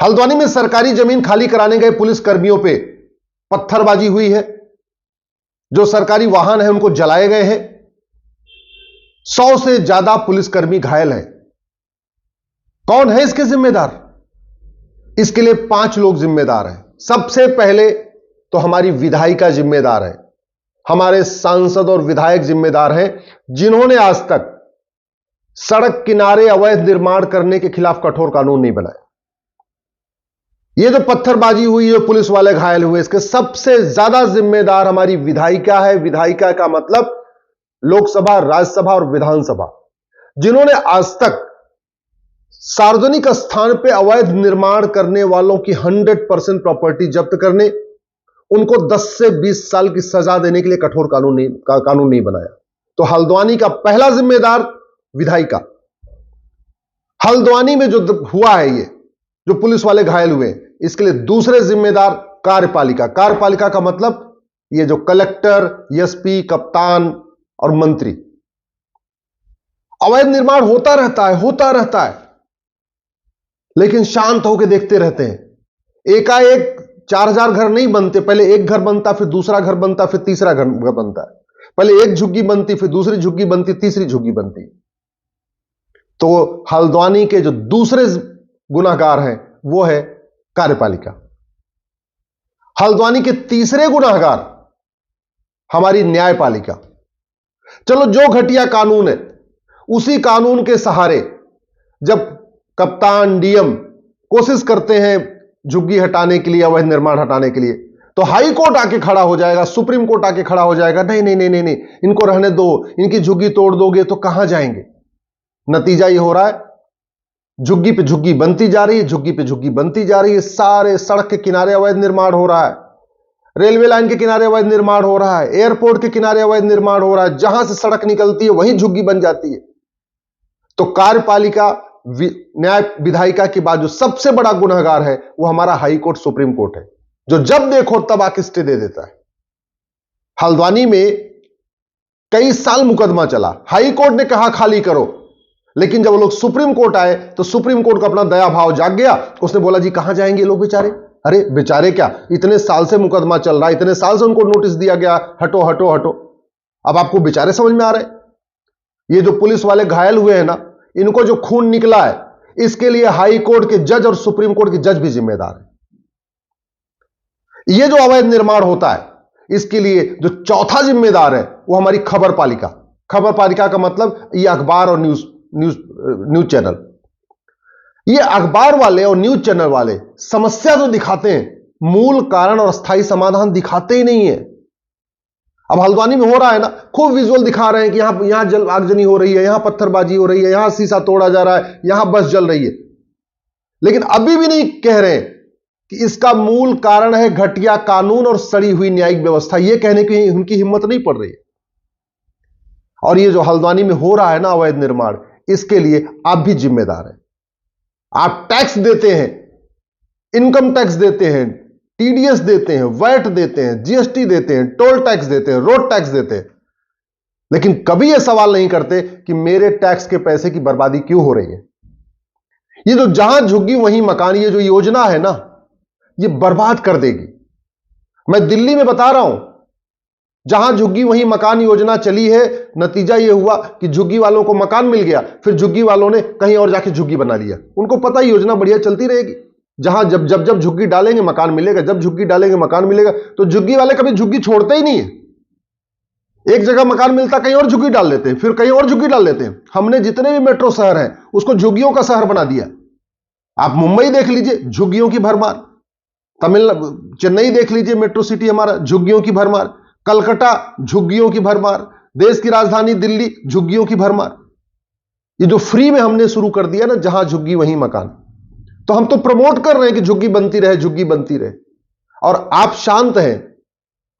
हल्द्वानी में सरकारी जमीन खाली कराने गए पुलिस कर्मियों पे पत्थरबाजी हुई है। जो सरकारी वाहन है उनको जलाए गए हैं। 100 से ज्यादा पुलिसकर्मी घायल हैं। कौन है इसके जिम्मेदार? इसके लिए 5 लोग जिम्मेदार हैं। सबसे पहले तो हमारी विधायिका जिम्मेदार है। हमारे सांसद और विधायक जिम्मेदार हैं, जिन्होंने आज तक सड़क किनारे अवैध निर्माण करने के खिलाफ कठोर कानून नहीं बनाया। ये जो पत्थरबाजी हुई है, पुलिस वाले घायल हुए, इसके सबसे ज्यादा जिम्मेदार हमारी विधायिका है। विधायिका का मतलब लोकसभा, राज्यसभा और विधानसभा, जिन्होंने आज तक सार्वजनिक स्थान पर अवैध निर्माण करने वालों की 100% प्रॉपर्टी जब्त करने, उनको 10 से 20 साल की सजा देने के लिए कठोर कानून नहीं बनाया। तो हल्द्वानी का पहला जिम्मेदार विधायिका। हल्द्वानी में जो हुआ है, ये जो पुलिस वाले घायल हुए, इसके लिए दूसरे जिम्मेदार कार्यपालिका। कार्यपालिका का मतलब ये जो कलेक्टर, एसपी, कप्तान और मंत्री। अवैध निर्माण होता रहता है, लेकिन शांत होकर देखते रहते हैं। एकाएक 4000 घर नहीं बनते। पहले एक घर बनता, फिर दूसरा घर बनता, फिर तीसरा घर बनता है। पहले एक झुग्गी बनती, फिर दूसरी झुग्गी बनती, तीसरी झुग्गी बनती। तो हल्द्वानी के जो दूसरे गुनाहगार हैं वो है कार्यपालिका। हल्द्वानी के तीसरे गुनाहगार हमारी न्यायपालिका। चलो, जो घटिया कानून है, उसी कानून के सहारे जब कप्तान, डीएम कोशिश करते हैं झुग्गी हटाने के लिए, अवैध निर्माण हटाने के लिए, तो हाई कोर्ट आके खड़ा हो जाएगा, सुप्रीम कोर्ट आके खड़ा हो जाएगा, नहीं नहीं नहीं नहीं, इनको रहने दो, इनकी झुग्गी तोड़ दोगे तो कहां जाएंगे। नतीजा ये हो रहा है, झुग्गी पे झुग्गी बनती जा रही है, झुग्गी पे झुग्गी बनती जा रही है। सारे सड़क के किनारे अवैध निर्माण हो रहा है, रेलवे लाइन के किनारे अवैध निर्माण हो रहा है, एयरपोर्ट के किनारे अवैध निर्माण हो रहा है। जहां से सड़क निकलती है वहीं झुग्गी बन जाती है। तो कार्यपालिका, न्याय, विधायिका के बाद जो सबसे बड़ा गुनहगार है वो हमारा हाई कोर्ट, सुप्रीम कोर्ट है, जो जब देखो तब आके स्टे दे देता है। हल्द्वानी में कई साल मुकदमा चला, हाई कोर्ट ने कहा खाली करो, लेकिन जब वो लोग सुप्रीम कोर्ट आए तो सुप्रीम कोर्ट को अपना दया भाव जाग गया। उसने बोला जी कहां जाएंगे लोग बेचारे। अरे बेचारे क्या, इतने साल से मुकदमा चल रहा है, इतने साल से उनको नोटिस दिया गया, हटो हटो हटो, अब आपको बेचारे समझ में आ रहे। ये जो पुलिस वाले घायल हुए हैं ना, इनको जो खून निकला है, इसके लिए हाई कोर्ट के जज और सुप्रीम कोर्ट के जज भी जिम्मेदार है। ये जो अवैध निर्माण होता है, इसके लिए जो चौथा जिम्मेदार है वो हमारी खबर पालिका। खबर पालिका का मतलब ये अखबार और न्यूज चैनल। ये अखबार वाले और न्यूज चैनल वाले समस्या तो दिखाते हैं, मूल कारण और स्थायी समाधान दिखाते ही नहीं है। अब हल्द्वानी में हो रहा है ना, खूब विजुअल दिखा रहे हैं कि यहां आगजनी हो रही है, यहां पत्थरबाजी हो रही है, यहां शीशा तोड़ा जा रहा है, यहां बस जल रही है, लेकिन अभी भी नहीं कह रहे कि इसका मूल कारण है घटिया कानून और सड़ी हुई न्यायिक व्यवस्था। यह कहने की उनकी हिम्मत नहीं पड़ रही है। और ये जो हल्द्वानी में हो रहा है ना अवैध निर्माण, इसके लिए आप भी जिम्मेदार हैं। आप टैक्स देते हैं, इनकम टैक्स देते हैं, टीडीएस देते हैं, वैट देते हैं, जीएसटी देते हैं, टोल टैक्स देते हैं, रोड टैक्स देते हैं, लेकिन कभी यह सवाल नहीं करते कि मेरे टैक्स के पैसे की बर्बादी क्यों हो रही है। ये जो जहां झुग्गी वहीं मकान, ये जो योजना है ना, ये बर्बाद कर देगी। मैं दिल्ली में बता रहा हूं, जहां झुग्गी वहीं मकान योजना चली है, नतीजा यह हुआ कि झुग्गी वालों को मकान मिल गया, फिर झुग्गी वालों ने कहीं और जाके झुग्गी बना लिया। उनको पता ही योजना बढ़िया चलती रहेगी, जहां जब जब जब झुग्गी डालेंगे मकान मिलेगा, जब झुग्गी डालेंगे मकान मिलेगा। तो झुग्गी वाले कभी झुग्गी छोड़ते ही नहीं है। एक जगह मकान मिलता, कहीं और झुग्गी डाल लेते हैं, फिर कहीं और झुग्गी डाल लेते हैं। हमने जितने भी मेट्रो शहर हैं उसको झुग्गियों का शहर बना दिया। आप मुंबई देख लीजिए, झुग्गियों की भरमार। चेन्नई देख लीजिए, मेट्रो सिटी हमारा, झुग्गियों की भरमार। कलकत्ता, झुग्गियों की भरमार। देश की राजधानी दिल्ली, झुग्गियों की भरमार। ये जो फ्री में हमने शुरू कर दिया ना, जहां झुग्गी वहीं मकान, तो हम तो प्रमोट कर रहे हैं कि झुग्गी बनती रहे, झुग्गी बनती रहे। और आप शांत हैं,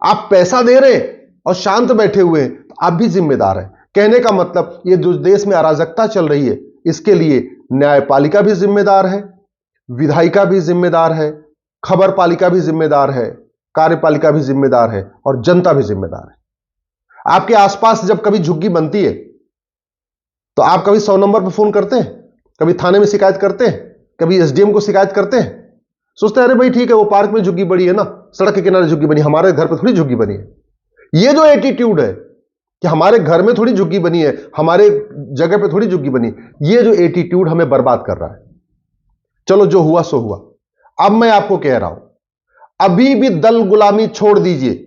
आप पैसा दे रहे हैं और शांत बैठे हुए हैं, तो आप भी जिम्मेदार हैं। कहने का मतलब, ये जो देश में अराजकता चल रही है, इसके लिए न्यायपालिका भी जिम्मेदार है, विधायिका भी जिम्मेदार है, खबर पालिका भी जिम्मेदार है, कार्यपालिका भी जिम्मेदार है और जनता भी जिम्मेदार है। आपके आसपास जब कभी झुग्गी बनती है तो आप कभी 100 नंबर पर फोन करते हैं, कभी थाने में शिकायत करते हैं, कभी एसडीएम को शिकायत करते हैं? सोचते हैं अरे भाई ठीक है, वो पार्क में झुग्गी बनी है ना, सड़क के किनारे झुग्गी बनी, हमारे घर पे थोड़ी झुग्गी बनी है। ये जो एटीट्यूड है कि हमारे घर में थोड़ी झुग्गी बनी है, हमारे जगह पे थोड़ी झुग्गी बनी, ये जो एटीट्यूड हमें बर्बाद कर रहा है। चलो जो हुआ सो हुआ। अब मैं आपको कह रहा हूं, अभी भी दल गुलामी छोड़ दीजिए,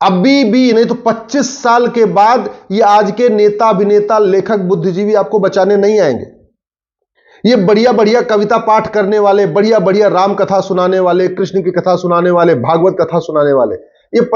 अभी भी नहीं तो 25 साल के बाद ये आज के नेता, अभिनेता, लेखक, बुद्धिजीवी आपको बचाने नहीं आएंगे। ये बढ़िया बढ़िया कविता पाठ करने वाले, बढ़िया बढ़िया राम कथा सुनाने वाले, कृष्ण की कथा सुनाने वाले, भागवत कथा सुनाने वाले,